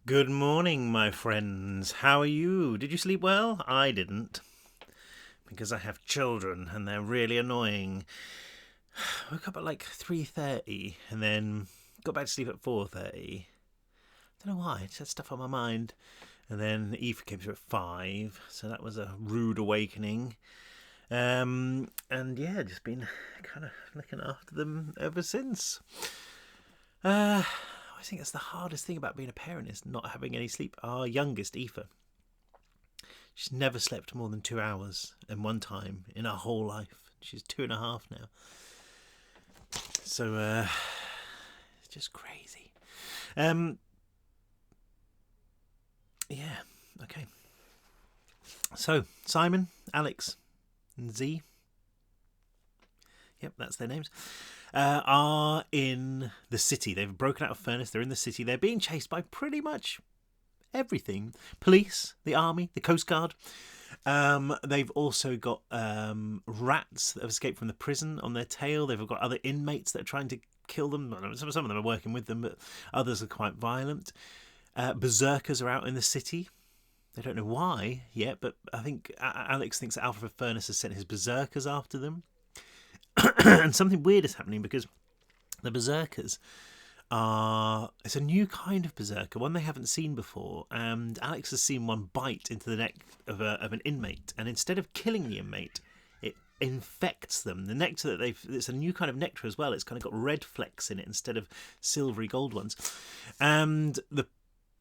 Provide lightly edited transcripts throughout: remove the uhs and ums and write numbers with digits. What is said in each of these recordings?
Good morning, my friends. How are you? Did you sleep well? I didn't, because I have children and they're really annoying. I woke up at like 3:30 and then got back to sleep at 4:30. Don't know why. I just had stuff on my mind. And then Eve came through at 5, so that was a rude awakening. And yeah, just been kind of looking after them ever since. I think that's the hardest thing about being a parent is not having any sleep. Our youngest, Aoife, she's never slept more than 2 hours in one time in her whole life. She's 2.5 now. So, it's just crazy. Yeah, okay. So, Simon, Alex, and Z, yep, that's their names, are in the city. They've broken out of Furnace. They're in the city. They're being chased by pretty much everything. Police, the army, the Coast Guard. They've also got rats that have escaped from the prison on their tail. They've got other inmates that are trying to kill them. Some of them are working with them, but others are quite violent. Berserkers are out in the city. They don't know why yet, but I think Alex thinks that Alfred Furnace has sent his berserkers after them. And something weird is happening because the berserkers it's a new kind of berserker, one they haven't seen before, and Alex has seen one bite into the neck of an inmate, and instead of killing the inmate, it infects them. The nectar that it's a new kind of nectar as well. It's kind of got red flecks in it instead of silvery gold ones. And the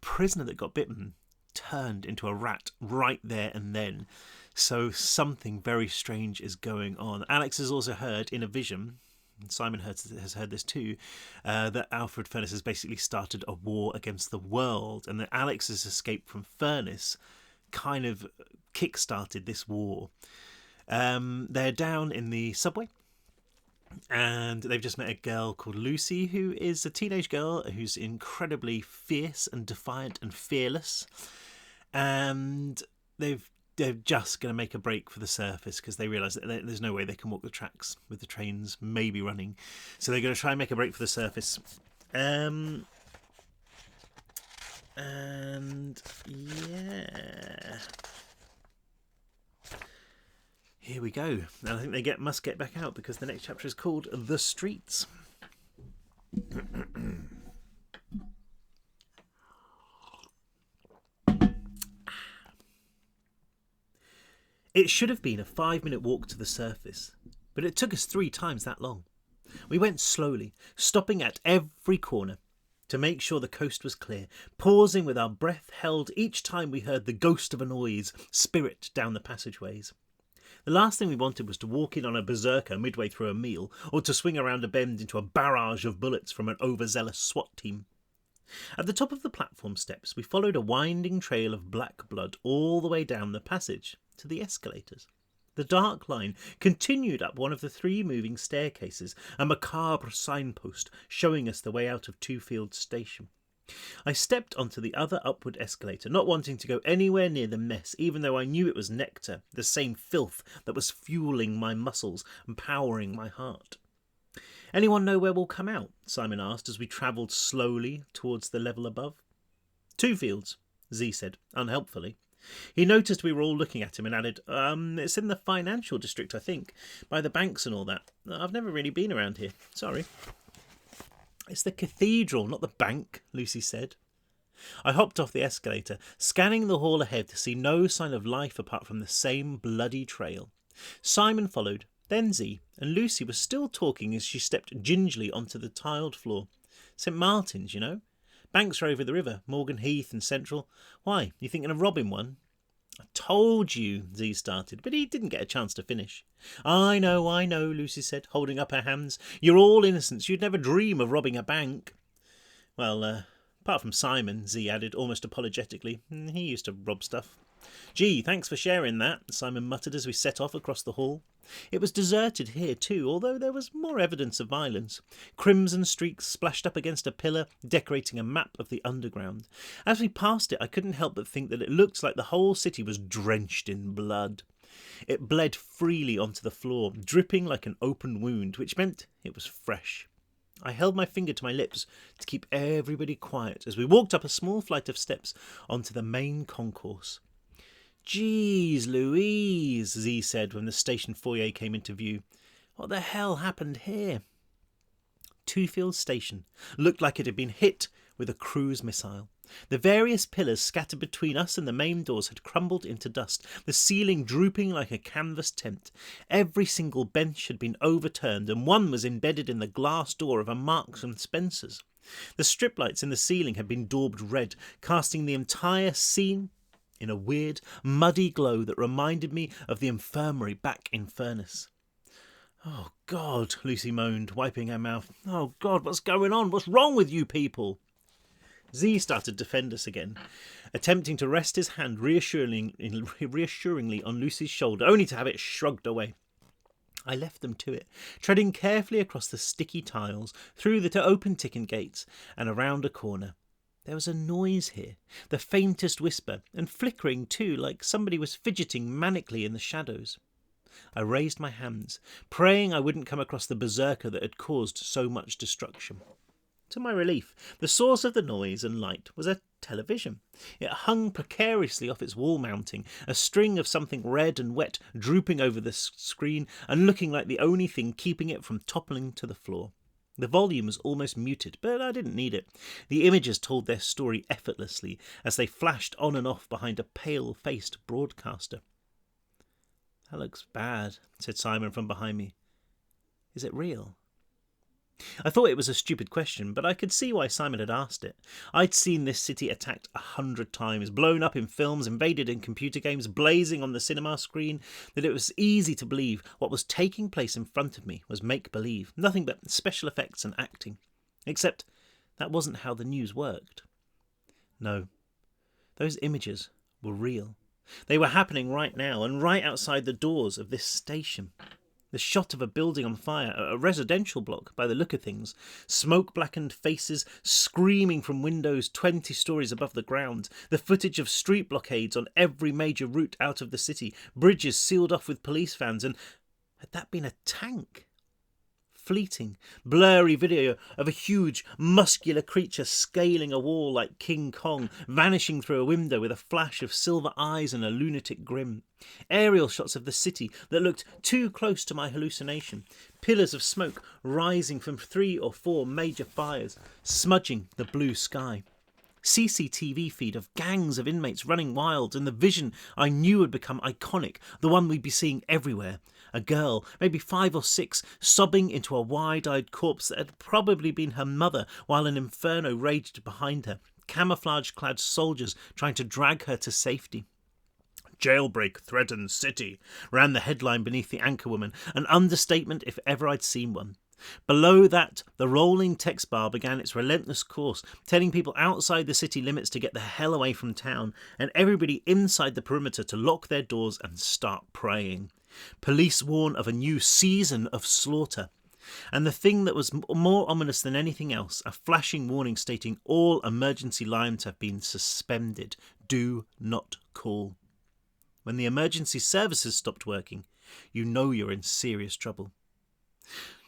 prisoner that got bitten turned into a rat right there and then. So something very strange is going on. Alex has also heard in a vision, and Simon has heard this too, that Alfred Furnace has basically started a war against the world, and that Alex's escape from Furnace kind of kick-started this war. They're down in the subway, and they've just met a girl called Lucy, who is a teenage girl who's incredibly fierce and defiant and fearless. And they're just going to make a break for the surface because they realise that there's no way they can walk the tracks with the trains maybe running. So they're going to try and make a break for the surface. And yeah, here we go. And I think they must get back out because the next chapter is called The Streets. It should have been a 5-minute walk to the surface, but it took us 3 times that long. We went slowly, stopping at every corner to make sure the coast was clear, pausing with our breath held each time we heard the ghost of a noise spirit down the passageways. The last thing we wanted was to walk in on a berserker midway through a meal, or to swing around a bend into a barrage of bullets from an overzealous SWAT team. At the top of the platform steps, we followed a winding trail of black blood all the way down the passage to the escalators. The dark line continued up one of the 3 moving staircases, a macabre signpost showing us the way out of Twofield Station. I stepped onto the other upward escalator, not wanting to go anywhere near the mess, even though I knew it was nectar, the same filth that was fueling my muscles and powering my heart. "Anyone know where we'll come out?" Simon asked as we travelled slowly towards the level above. "Twofields," Z said, unhelpfully. He noticed we were all looking at him and added, "It's in the financial district, I think, by the banks and all that. I've never really been around here. Sorry." "It's the cathedral, not the bank," Lucy said. I hopped off the escalator, scanning the hall ahead to see no sign of life apart from the same bloody trail. Simon followed, then Z, and Lucy was still talking as she stepped gingerly onto the tiled floor. "St. Martin's, you know. Banks are over the river, Morgan Heath and Central. Why, you thinking of robbing one?" "I told you," Z started, but he didn't get a chance to finish. I know, Lucy said, holding up her hands. "You're all innocents. You'd never dream of robbing a bank." "Well, apart from Simon," Z added, almost apologetically. "He used to rob stuff." "Gee, thanks for sharing that," Simon muttered as we set off across the hall. It was deserted here too, although there was more evidence of violence. Crimson streaks splashed up against a pillar, decorating a map of the underground. As we passed it, I couldn't help but think that it looked like the whole city was drenched in blood. It bled freely onto the floor, dripping like an open wound, which meant it was fresh. I held my finger to my lips to keep everybody quiet as we walked up a small flight of steps onto the main concourse. "Geez, Louise," Z said when the station foyer came into view. "What the hell happened here?" Twofield Station looked like it had been hit with a cruise missile. The various pillars scattered between us and the main doors had crumbled into dust, the ceiling drooping like a canvas tent. Every single bench had been overturned, and one was embedded in the glass door of a Marks and Spencer's. The strip lights in the ceiling had been daubed red, casting the entire scene in a weird, muddy glow that reminded me of the infirmary back in Furness. "Oh, God," Lucy moaned, wiping her mouth. "Oh, God, what's going on? What's wrong with you people?" Z started to defend us again, attempting to rest his hand reassuringly on Lucy's shoulder, only to have it shrugged away. I left them to it, treading carefully across the sticky tiles, through the open ticket gates, and around a corner. There was a noise here, the faintest whisper, and flickering too, like somebody was fidgeting manically in the shadows. I raised my hands, praying I wouldn't come across the berserker that had caused so much destruction. To my relief, the source of the noise and light was a television. It hung precariously off its wall mounting, a string of something red and wet drooping over the screen and looking like the only thing keeping it from toppling to the floor. The volume was almost muted, but I didn't need it. The images told their story effortlessly as they flashed on and off behind a pale-faced broadcaster. "That looks bad," said Simon from behind me. "Is it real?" I thought it was a stupid question, but I could see why Simon had asked it. I'd seen this city attacked 100 times, blown up in films, invaded in computer games, blazing on the cinema screen, that it was easy to believe what was taking place in front of me was make-believe, nothing but special effects and acting. Except that wasn't how the news worked. No, those images were real. They were happening right now, and right outside the doors of this station. The shot of a building on fire, a residential block by the look of things, smoke-blackened faces screaming from windows 20 stories above the ground, the footage of street blockades on every major route out of the city, bridges sealed off with police vans, and had that been a tank? Fleeting, blurry video of a huge, muscular creature scaling a wall like King Kong, vanishing through a window with a flash of silver eyes and a lunatic grin. Aerial shots of the city that looked too close to my hallucination. Pillars of smoke rising from 3 or 4 major fires, smudging the blue sky. CCTV feed of gangs of inmates running wild, and the vision I knew would become iconic, the one we'd be seeing everywhere. A girl, maybe 5 or 6, sobbing into a wide-eyed corpse that had probably been her mother while an inferno raged behind her. Camouflage-clad soldiers trying to drag her to safety. "Jailbreak threatens city," ran the headline beneath the anchorwoman, an understatement if ever I'd seen one. Below that, the rolling text bar began its relentless course, telling people outside the city limits to get the hell away from town, and everybody inside the perimeter to lock their doors and start praying. Police warn of a new season of slaughter. And the thing that was more ominous than anything else, a flashing warning stating all emergency lines have been suspended. Do not call. When the emergency services stopped working, you know you're in serious trouble.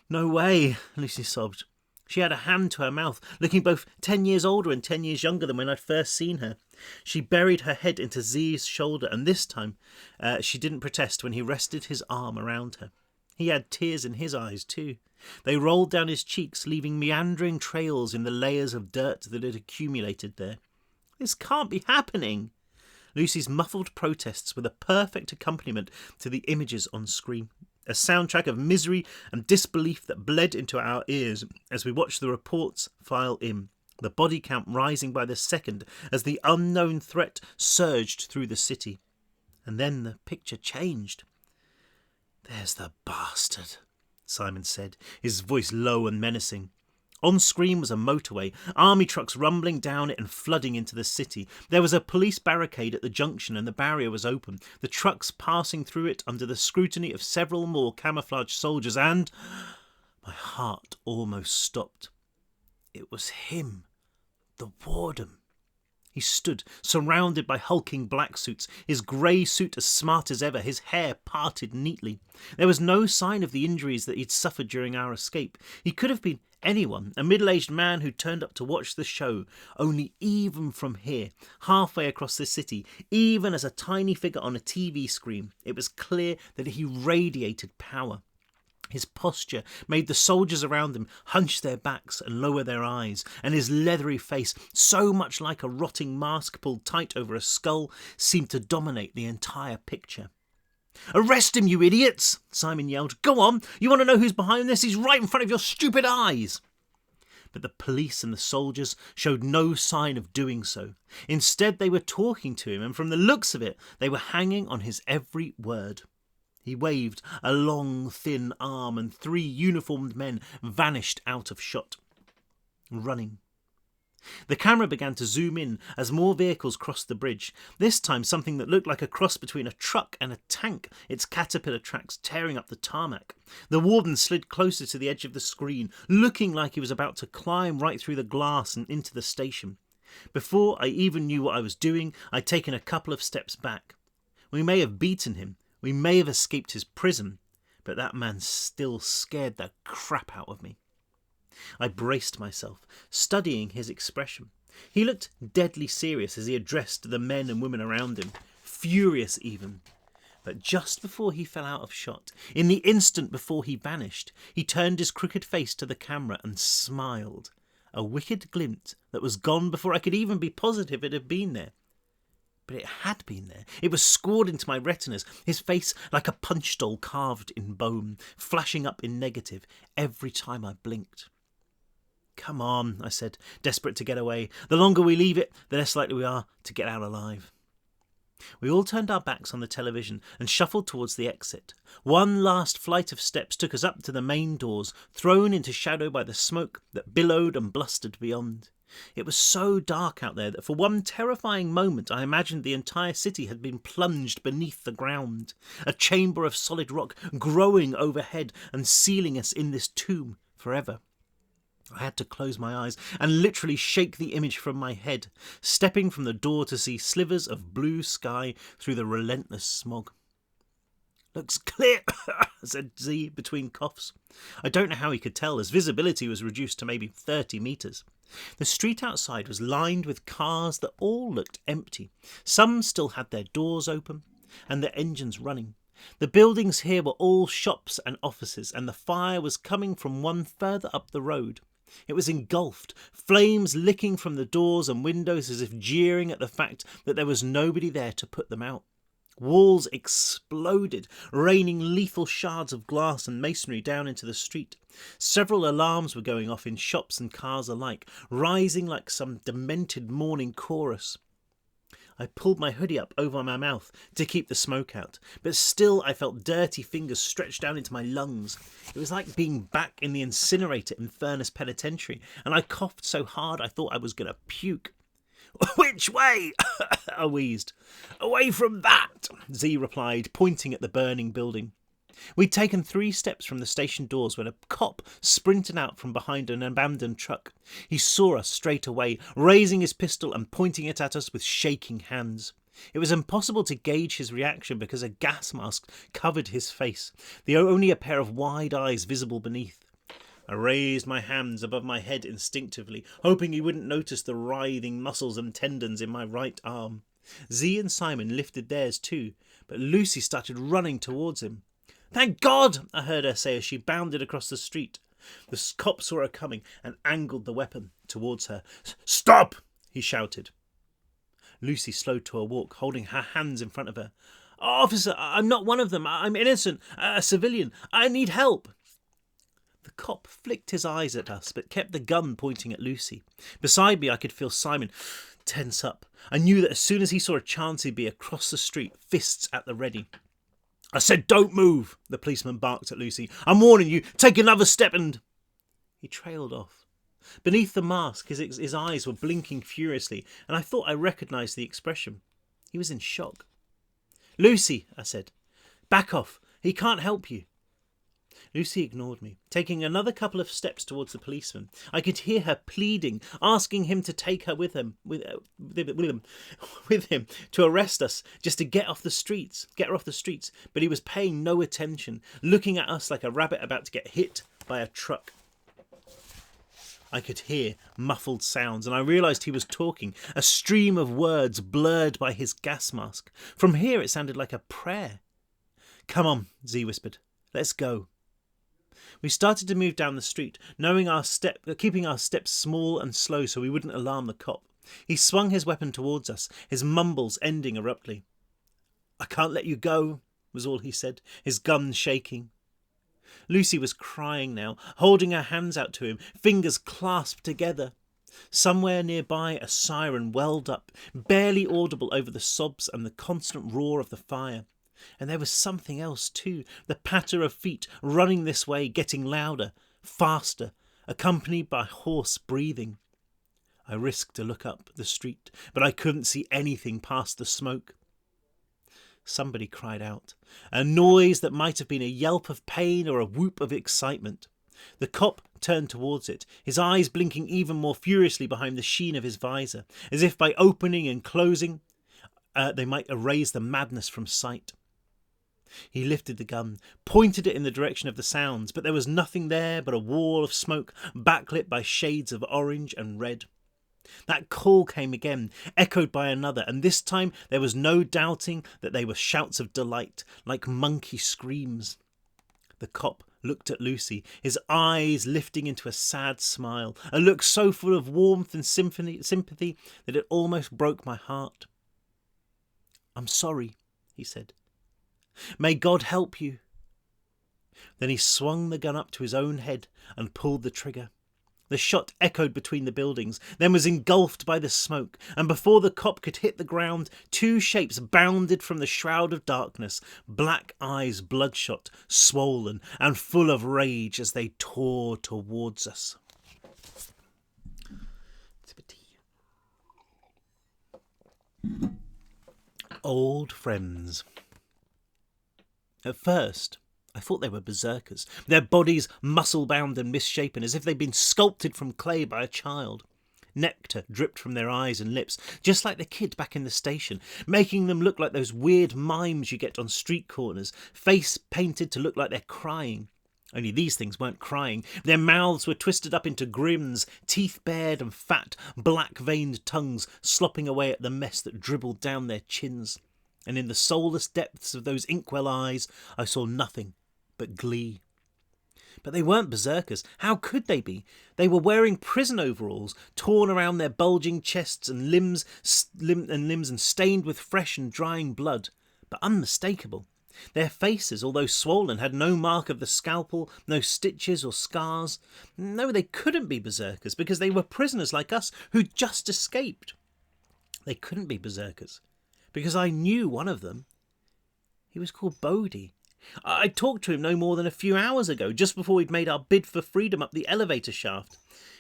"No way," Lucy sobbed. She had a hand to her mouth, looking both 10 years older and 10 years younger than when I'd first seen her. She buried her head into Z's shoulder, and this time she didn't protest when he rested his arm around her. He had tears in his eyes too. They rolled down his cheeks, leaving meandering trails in the layers of dirt that had accumulated there. "This can't be happening." Lucy's muffled protests were the perfect accompaniment to the images on screen. A soundtrack of misery and disbelief that bled into our ears as we watched the reports file in, the body count rising by the second as the unknown threat surged through the city. And then the picture changed. "There's the bastard," Simon said, his voice low and menacing. On screen was a motorway, army trucks rumbling down it and flooding into the city. There was a police barricade at the junction and the barrier was open, the trucks passing through it under the scrutiny of several more camouflaged soldiers, and my heart almost stopped. It was him, the warden. He stood, surrounded by hulking black suits, his grey suit as smart as ever, his hair parted neatly. There was no sign of the injuries that he'd suffered during our escape. He could have been anyone, a middle-aged man who turned up to watch the show, only even from here, halfway across the city, even as a tiny figure on a TV screen, it was clear that he radiated power. His posture made the soldiers around him hunch their backs and lower their eyes, and his leathery face, so much like a rotting mask pulled tight over a skull, seemed to dominate the entire picture. "Arrest him, you idiots!" Simon yelled. "Go on! You want to know who's behind this? He's right in front of your stupid eyes!" But the police and the soldiers showed no sign of doing so. Instead, they were talking to him, and from the looks of it, they were hanging on his every word. He waved a long, thin arm, and 3 uniformed men vanished out of shot. Running. The camera began to zoom in as more vehicles crossed the bridge, this time something that looked like a cross between a truck and a tank, its caterpillar tracks tearing up the tarmac. The warden slid closer to the edge of the screen, looking like he was about to climb right through the glass and into the station. Before I even knew what I was doing, I'd taken a couple of steps back. We may have beaten him, we may have escaped his prison, but that man still scared the crap out of me. I braced myself, studying his expression. He looked deadly serious as he addressed the men and women around him, furious even. But just before he fell out of shot, in the instant before he vanished, he turned his crooked face to the camera and smiled, a wicked glint that was gone before I could even be positive it had been there. But it had been there. It was scored into my retinas, his face like a punch doll carved in bone, flashing up in negative every time I blinked. "Come on," I said, desperate to get away. "The longer we leave it, the less likely we are to get out alive." We all turned our backs on the television and shuffled towards the exit. One last flight of steps took us up to the main doors, thrown into shadow by the smoke that billowed and blustered beyond. It was so dark out there that for one terrifying moment I imagined the entire city had been plunged beneath the ground, a chamber of solid rock growing overhead and sealing us in this tomb forever. I had to close my eyes and literally shake the image from my head, stepping from the door to see slivers of blue sky through the relentless smog. "Looks clear," said Z between coughs. I don't know how he could tell, as visibility was reduced to maybe 30 metres. The street outside was lined with cars that all looked empty. Some still had their doors open and their engines running. The buildings here were all shops and offices, and the fire was coming from one further up the road. It was engulfed, flames licking from the doors and windows as if jeering at the fact that there was nobody there to put them out. Walls exploded, raining lethal shards of glass and masonry down into the street. Several alarms were going off in shops and cars alike, rising like some demented morning chorus. I pulled my hoodie up over my mouth to keep the smoke out, but still I felt dirty fingers stretched down into my lungs. It was like being back in the incinerator in Furness Penitentiary, and I coughed so hard I thought I was going to puke. "Which way?" I wheezed. "Away from that," Z replied, pointing at the burning building. We'd taken 3 steps from the station doors when a cop sprinted out from behind an abandoned truck. He saw us straight away, raising his pistol and pointing it at us with shaking hands. It was impossible to gauge his reaction because a gas mask covered his face, only a pair of wide eyes visible beneath. I raised my hands above my head instinctively, hoping he wouldn't notice the writhing muscles and tendons in my right arm. Z and Simon lifted theirs too, but Lucy started running towards him. "Thank God!" I heard her say as she bounded across the street. The cop saw her coming and angled the weapon towards her. "Stop!" he shouted. Lucy slowed to a walk, holding her hands in front of her. "Officer, I'm not one of them. I'm innocent, a civilian. I need help." The cop flicked his eyes at us, but kept the gun pointing at Lucy. Beside me, I could feel Simon tense up. I knew that as soon as he saw a chance, he'd be across the street, fists at the ready. "I said don't move," the policeman barked at Lucy. "I'm warning you, take another step and—" He trailed off. Beneath the mask, his eyes were blinking furiously, and I thought I recognised the expression. He was in shock. "Lucy," I said, "back off. He can't help you." Lucy ignored me, taking another couple of steps towards the policeman. I could hear her pleading, asking him to take her with him to arrest us, just to get her off the streets. But he was paying no attention, looking at us like a rabbit about to get hit by a truck. I could hear muffled sounds, and I realised he was talking, a stream of words blurred by his gas mask. From here it sounded like a prayer. "Come on," Z whispered. "Let's go." We started to move down the street, keeping our steps small and slow so we wouldn't alarm the cop. He swung his weapon towards us, his mumbles ending abruptly. "I can't let you go," was all he said, his gun shaking. Lucy was crying now, holding her hands out to him, fingers clasped together. Somewhere nearby a siren welled up, barely audible over the sobs and the constant roar of the fire. And there was something else too, the patter of feet running this way, getting louder, faster, accompanied by hoarse breathing. I risked to look up the street, but I couldn't see anything past the smoke. Somebody cried out, a noise that might have been a yelp of pain or a whoop of excitement. The cop turned towards it, his eyes blinking even more furiously behind the sheen of his visor, as if by opening and closing they might erase the madness from sight. He lifted the gun, pointed it in the direction of the sounds, but there was nothing there but a wall of smoke backlit by shades of orange and red. That call came again, echoed by another, and this time there was no doubting that they were shouts of delight, like monkey screams. The cop looked at Lucy, his eyes lifting into a sad smile, a look so full of warmth and sympathy that it almost broke my heart. "I'm sorry," he said. "May God help you." Then he swung the gun up to his own head and pulled the trigger. The shot echoed between the buildings, then was engulfed by the smoke, and before the cop could hit the ground, two shapes bounded from the shroud of darkness, black eyes bloodshot, swollen, and full of rage as they tore towards us. Old friends. At first, I thought they were berserkers, their bodies muscle-bound and misshapen, as if they'd been sculpted from clay by a child. Nectar dripped from their eyes and lips, just like the kid back in the station, making them look like those weird mimes you get on street corners, face painted to look like they're crying. Only these things weren't crying. Their mouths were twisted up into grins, teeth bared and fat, black-veined tongues slopping away at the mess that dribbled down their chins. And in the soulless depths of those inkwell eyes I saw nothing but glee. But they weren't berserkers. How could they be? They were wearing prison overalls, torn around their bulging chests and limbs and stained with fresh and drying blood, but unmistakable. Their faces, although swollen, had no mark of the scalpel, no stitches or scars. No, they couldn't be berserkers, because they were prisoners like us who'd just escaped. They couldn't be berserkers, because I knew one of them. He was called Bodhi. I talked to him no more than a few hours ago, just before we'd made our bid for freedom up the elevator shaft.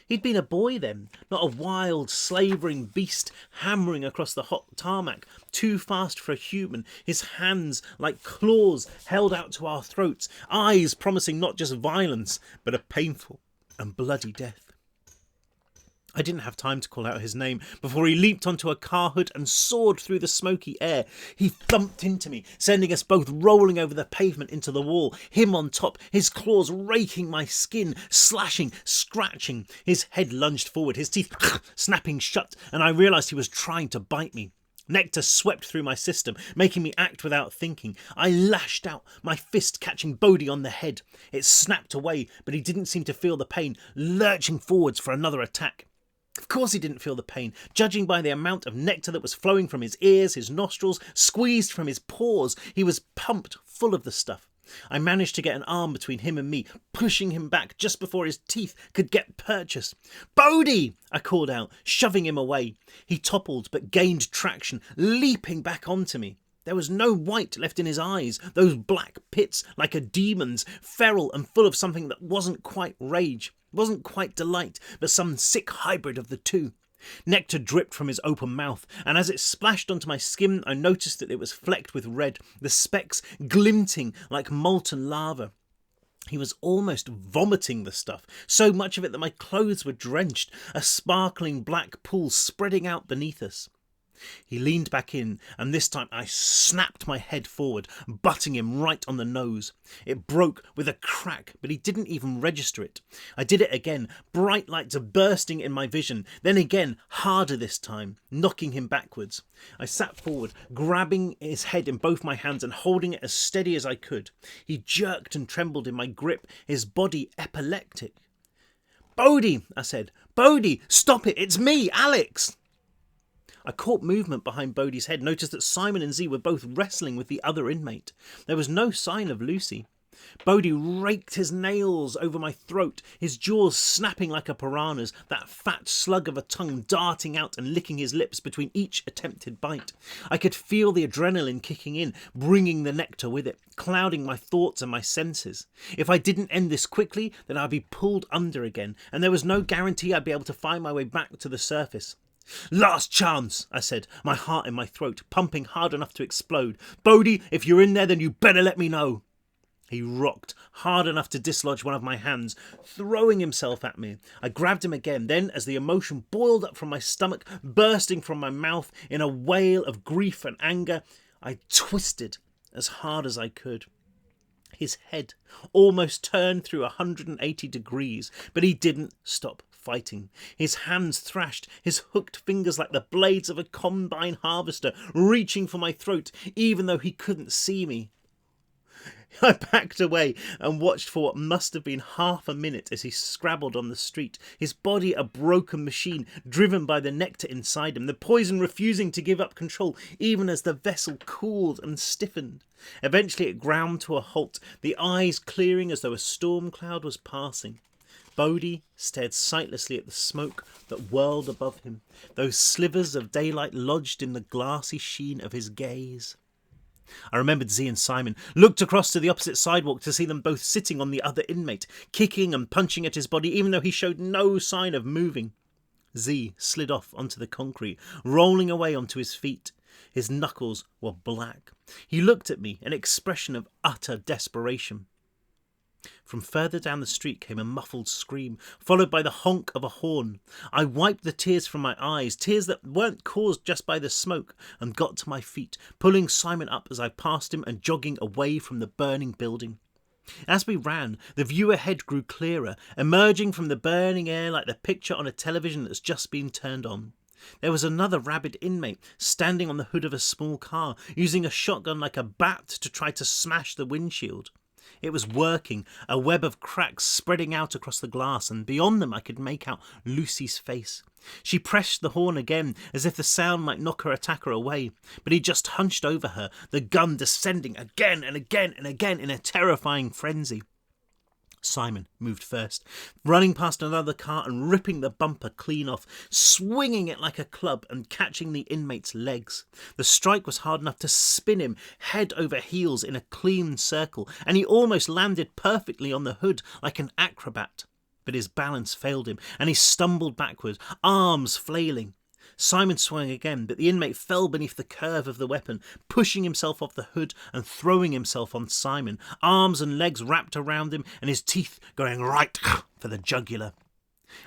He'd been a boy then, not a wild, slavering beast hammering across the hot tarmac, too fast for a human, his hands like claws held out to our throats, eyes promising not just violence, but a painful and bloody death. I didn't have time to call out his name before he leaped onto a car hood and soared through the smoky air. He thumped into me, sending us both rolling over the pavement into the wall, him on top, his claws raking my skin, slashing, scratching. His head lunged forward, his teeth snapping shut, and I realised he was trying to bite me. Nectar swept through my system, making me act without thinking. I lashed out, my fist catching Bodhi on the head. It snapped away, but he didn't seem to feel the pain, lurching forwards for another attack. Of course he didn't feel the pain, judging by the amount of nectar that was flowing from his ears, his nostrils, squeezed from his pores. He was pumped full of the stuff. I managed to get an arm between him and me, pushing him back just before his teeth could get purchased. "Bodhi!" I called out, shoving him away. He toppled but gained traction, leaping back onto me. There was no white left in his eyes, those black pits like a demon's, feral and full of something that wasn't quite rage. Wasn't quite delight, but some sick hybrid of the two. Nectar dripped from his open mouth, and as it splashed onto my skin, I noticed that it was flecked with red, the specks glinting like molten lava. He was almost vomiting the stuff, so much of it that my clothes were drenched, a sparkling black pool spreading out beneath us. He leaned back in, and this time I snapped my head forward, butting him right on the nose. It broke with a crack, but he didn't even register it. I did it again, bright lights bursting in my vision, then again, harder this time, knocking him backwards. I sat forward, grabbing his head in both my hands and holding it as steady as I could. He jerked and trembled in my grip, his body epileptic. "Bodie," I said. "Bodie, stop it, it's me, Alex!" I caught movement behind Bodie's head, noticed that Simon and Z were both wrestling with the other inmate. There was no sign of Lucy. Bodie raked his nails over my throat, his jaws snapping like a piranha's, that fat slug of a tongue darting out and licking his lips between each attempted bite. I could feel the adrenaline kicking in, bringing the nectar with it, clouding my thoughts and my senses. If I didn't end this quickly, then I'd be pulled under again, and there was no guarantee I'd be able to find my way back to the surface. "Last chance," I said, my heart in my throat, pumping hard enough to explode. "Bodie, if you're in there, then you better let me know." He rocked, hard enough to dislodge one of my hands, throwing himself at me. I grabbed him again, then, as the emotion boiled up from my stomach, bursting from my mouth in a wail of grief and anger, I twisted as hard as I could. His head almost turned through 180 degrees, but he didn't stop fighting. His hands thrashed, his hooked fingers like the blades of a combine harvester, reaching for my throat, even though he couldn't see me. I backed away and watched for what must have been half a minute as he scrabbled on the street, his body a broken machine, driven by the nectar inside him, the poison refusing to give up control even as the vessel cooled and stiffened. Eventually it ground to a halt, the eyes clearing as though a storm cloud was passing. Bodie stared sightlessly at the smoke that whirled above him, those slivers of daylight lodged in the glassy sheen of his gaze. I remembered Z and Simon, looked across to the opposite sidewalk to see them both sitting on the other inmate, kicking and punching at his body even though he showed no sign of moving. Z slid off onto the concrete, rolling away onto his feet. His knuckles were black. He looked at me, an expression of utter desperation. From further down the street came a muffled scream, followed by the honk of a horn. I wiped the tears from my eyes, tears that weren't caused just by the smoke, and got to my feet, pulling Simon up as I passed him and jogging away from the burning building. As we ran, the view ahead grew clearer, emerging from the burning air like the picture on a television that's just been turned on. There was another rabid inmate standing on the hood of a small car, using a shotgun like a bat to try to smash the windshield. It was working, a web of cracks spreading out across the glass, and beyond them I could make out Lucy's face. She pressed the horn again, as if the sound might knock her attacker away, but he just hunched over her, the gun descending again and again and again in a terrifying frenzy. Simon moved first, running past another car and ripping the bumper clean off, swinging it like a club and catching the inmate's legs. The strike was hard enough to spin him head over heels in a clean circle, and he almost landed perfectly on the hood like an acrobat. But his balance failed him, and he stumbled backward, arms flailing. Simon swung again, but the inmate fell beneath the curve of the weapon, pushing himself off the hood and throwing himself on Simon, arms and legs wrapped around him and his teeth going right for the jugular.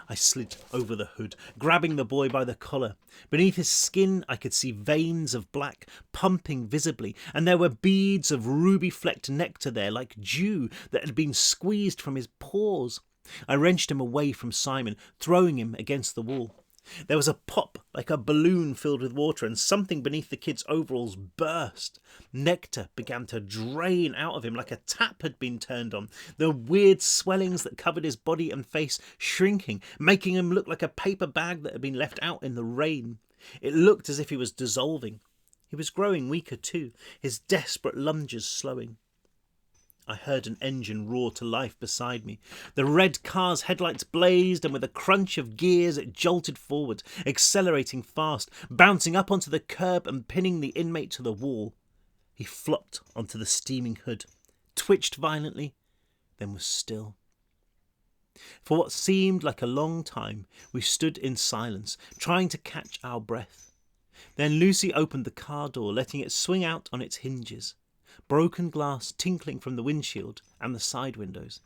I slid over the hood, grabbing the boy by the collar. Beneath his skin I could see veins of black pumping visibly, and there were beads of ruby-flecked nectar there like dew that had been squeezed from his pores. I wrenched him away from Simon, throwing him against the wall. There was a pop like a balloon filled with water, and something beneath the kid's overalls burst. Nectar began to drain out of him like a tap had been turned on, the weird swellings that covered his body and face shrinking, making him look like a paper bag that had been left out in the rain. It looked as if he was dissolving. He was growing weaker too, his desperate lunges slowing. I heard an engine roar to life beside me. The red car's headlights blazed, and with a crunch of gears it jolted forward, accelerating fast, bouncing up onto the curb and pinning the inmate to the wall. He flopped onto the steaming hood, twitched violently, then was still. For what seemed like a long time, we stood in silence, trying to catch our breath. Then Lucy opened the car door, letting it swing out on its hinges. Broken glass tinkling from the windshield and the side windows.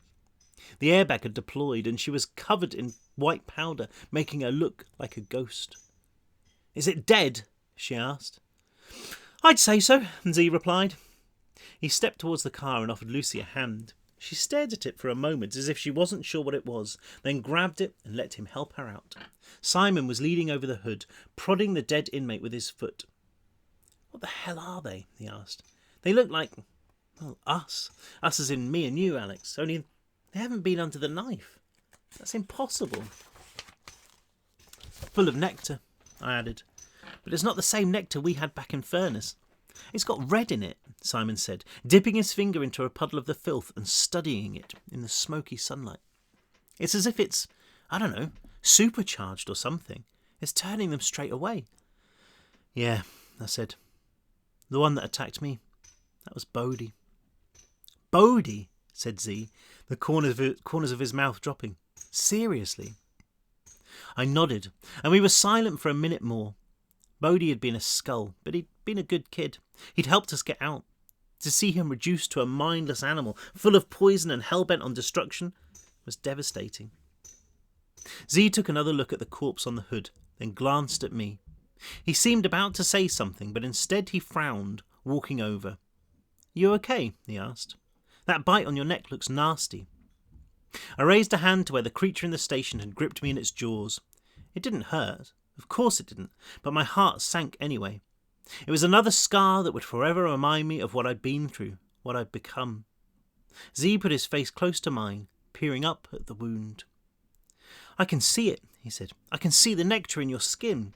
The airbag had deployed and she was covered in white powder, making her look like a ghost. "Is it dead?" she asked. "I'd say so," Z replied. He stepped towards the car and offered Lucy a hand. She stared at it for a moment as if she wasn't sure what it was, then grabbed it and let him help her out. Simon was leaning over the hood, prodding the dead inmate with his foot. "What the hell are they?" he asked. "They look like, well, us. Us as in me and you, Alex. Only they haven't been under the knife. That's impossible." "Full of nectar," I added. "But it's not the same nectar we had back in Furnace." "It's got red in it," Simon said, dipping his finger into a puddle of the filth and studying it in the smoky sunlight. "It's as if it's, I don't know, supercharged or something. It's turning them straight away." "Yeah," I said. "The one that attacked me, that was Bodhi." "Bodhi?" said Z, the corners of his mouth dropping. "Seriously?" I nodded, and we were silent for a minute more. Bodhi had been a skull, but he'd been a good kid. He'd helped us get out. To see him reduced to a mindless animal, full of poison and hell-bent on destruction, was devastating. Z took another look at the corpse on the hood, then glanced at me. He seemed about to say something, but instead he frowned, walking over. "You okay?" he asked. "That bite on your neck looks nasty." I raised a hand to where the creature in the station had gripped me in its jaws. It didn't hurt. Of course it didn't, but my heart sank anyway. It was another scar that would forever remind me of what I'd been through, what I'd become. Z put his face close to mine, peering up at the wound. "I can see it," he said. "I can see the nectar in your skin."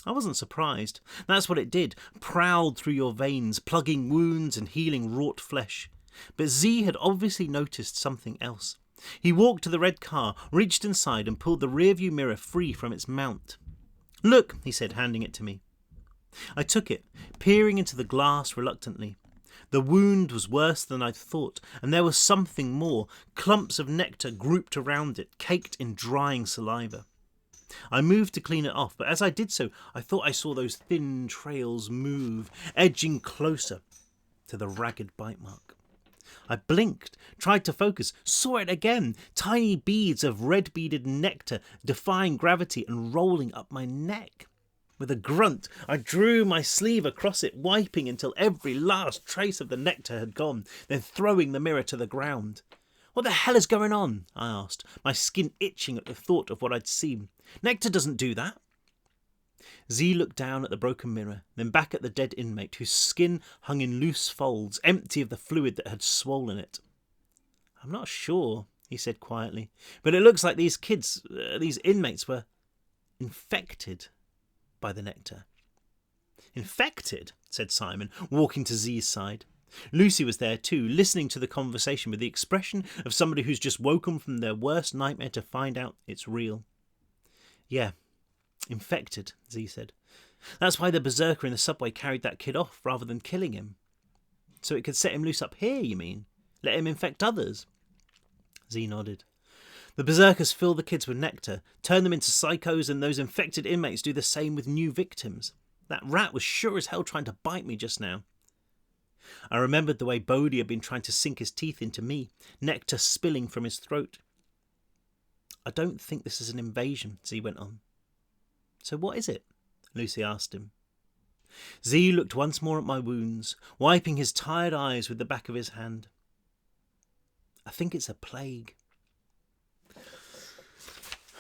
I wasn't surprised. That's what it did, prowled through your veins, plugging wounds and healing wrought flesh. But Z had obviously noticed something else. He walked to the red car, reached inside and pulled the rearview mirror free from its mount. "Look," he said, handing it to me. I took it, peering into the glass reluctantly. The wound was worse than I'd thought, and there was something more, clumps of nectar grouped around it, caked in drying saliva. I moved to clean it off, but as I did so, I thought I saw those thin trails move, edging closer to the ragged bite mark. I blinked, tried to focus, saw it again, tiny beads of red-beaded nectar defying gravity and rolling up my neck. With a grunt, I drew my sleeve across it, wiping until every last trace of the nectar had gone, then throwing the mirror to the ground. "What the hell is going on?" I asked, my skin itching at the thought of what I'd seen. "Nectar doesn't do that." Z looked down at the broken mirror, then back at the dead inmate, whose skin hung in loose folds, empty of the fluid that had swollen it. "I'm not sure," he said quietly, "but it looks like these inmates were infected by the nectar." "Infected?" said Simon, walking to Z's side. Lucy was there too, listening to the conversation with the expression of somebody who's just woken from their worst nightmare to find out it's real. "Yeah, infected," Z said. "That's why the berserker in the subway carried that kid off rather than killing him." "So it could set him loose up here, you mean? Let him infect others?" Z nodded. "The berserkers fill the kids with nectar, turn them into psychos, and those infected inmates do the same with new victims. That rat was sure as hell trying to bite me just now." I remembered the way Bodhi had been trying to sink his teeth into me, nectar spilling from his throat. "I don't think this is an invasion," Z went on. "So what is it?" Lucy asked him. Z looked once more at my wounds, wiping his tired eyes with the back of his hand. "I think it's a plague."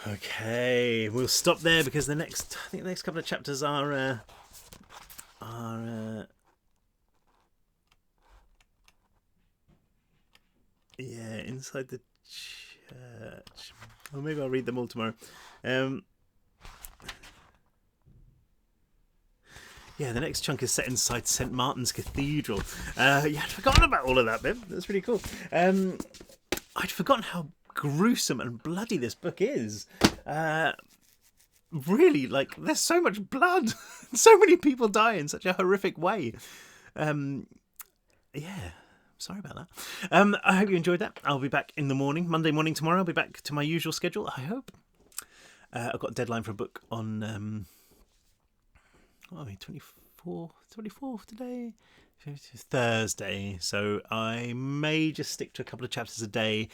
Okay, we'll stop there because I think the next couple of chapters are inside the church. Or maybe I'll read them all tomorrow. The next chunk is set inside St. Martin's Cathedral. I'd forgotten about all of that bit. That's really cool. I'd forgotten how gruesome and bloody this book is. Really, there's so much blood. So many people die in such a horrific way. Sorry about that. I hope you enjoyed that. I'll be back in the morning, Monday morning tomorrow. I'll be back to my usual schedule, I hope. I've got a deadline for a book on 24th 24th today? It's Thursday, so I may just stick to a couple of chapters a day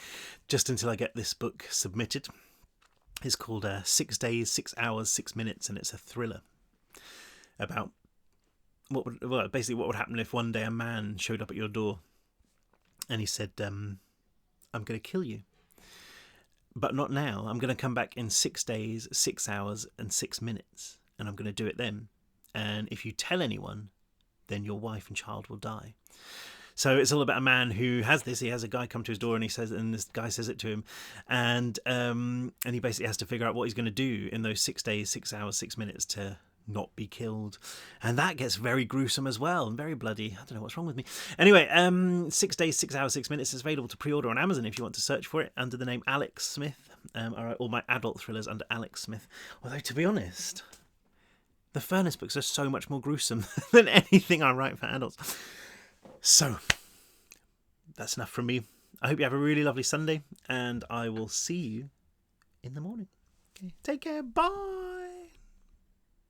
just until I get this book submitted. It's called 6 Days, 6 Hours, 6 Minutes, and it's a thriller about what would happen if one day a man showed up at your door and he said, I'm going to kill you. But not now. I'm going to come back in 6 days, 6 hours, and 6 minutes, and I'm going to do it then. And if you tell anyone, then your wife and child will die. So it's all about a man who has this. He has a guy come to his door, and this guy says it to him, and he basically has to figure out what he's going to do in those 6 days, 6 hours, 6 minutes to not be killed. And that gets very gruesome as well, and very bloody. I don't know what's wrong with me. Anyway, 6 days, 6 hours, 6 minutes is available to pre-order on Amazon if you want to search for it under the name Alex Smith. All my adult thrillers under Alex Smith. Although, to be honest, the Furnace books are so much more gruesome than anything I write for adults. So, that's enough from me. I hope you have a really lovely Sunday, and I will see you in the morning. Okay, take care. Bye.